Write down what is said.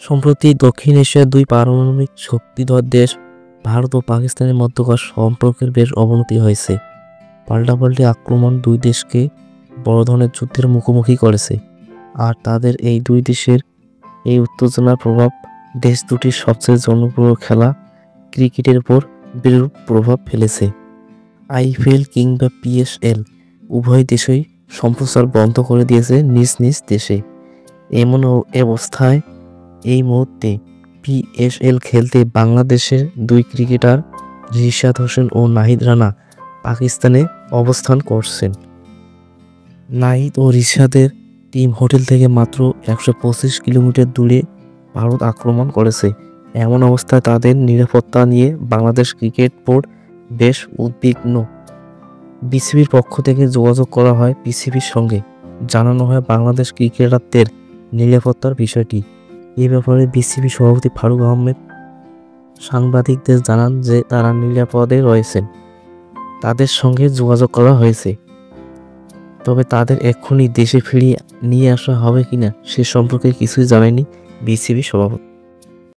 সম্প্রতি দক্ষিণ এশিয়ার দুই পারমাণবিক শক্তিধর দেশ ভারত ও পাকিস্তানের মধ্যকার সম্পর্কের বেশ অবনতি হয়েছে। পাল্টাপাল্টি আক্রমণ দুই দেশকে বড় ধরনের যুদ্ধের মুখোমুখি করেছে। আর তাদের এই দুই দেশের এই উত্তেজনার প্রভাব দেশ দুটির সবচেয়ে জনপ্রিয় খেলা ক্রিকেটের উপর বিরূপ প্রভাব ফেলেছে। আইপিএল কিংবা পিএসএল উভয় দেশই সম্প্রচার বন্ধ করে দিয়েছে নিজ নিজ দেশে। এমন অবস্থায় এই মুহূর্তে পিএসএল খেলতে বাংলাদেশের দুই ক্রিকেটার রিশাদ হোসেন ও নাহিদ রানা পাকিস্তানে অবস্থান করছেন। নাহিদ ও রিশাদের টিম হোটেল থেকে মাত্র 125 কিলোমিটার দূরে ভারত আক্রমণ করেছে। এমন অবস্থায় তাদের নিরাপত্তা নিয়ে বাংলাদেশ ক্রিকেট বোর্ড বেশ উদ্বিগ্ন। বিসিবির পক্ষ থেকে যোগাযোগ করা হয় পিসিবির সঙ্গে, জানানো হয় বাংলাদেশ ক্রিকেটারদের নিরাপত্তার বিষয়টি। এ ব্যাপারে বিসিবি সভাপতি ফারুক আহমেদ সাংবাদিকদের জানান যে তারা নিরাপদে রয়েছেন, তাদের সঙ্গে যোগাযোগ করা হয়েছে। তবে তাদের এক্ষুনি দেশে ফিরিয়ে নিয়ে আসা হবে কিনা সে সম্পর্কে কিছুই জানায়নি বিসিবি সভাপতি।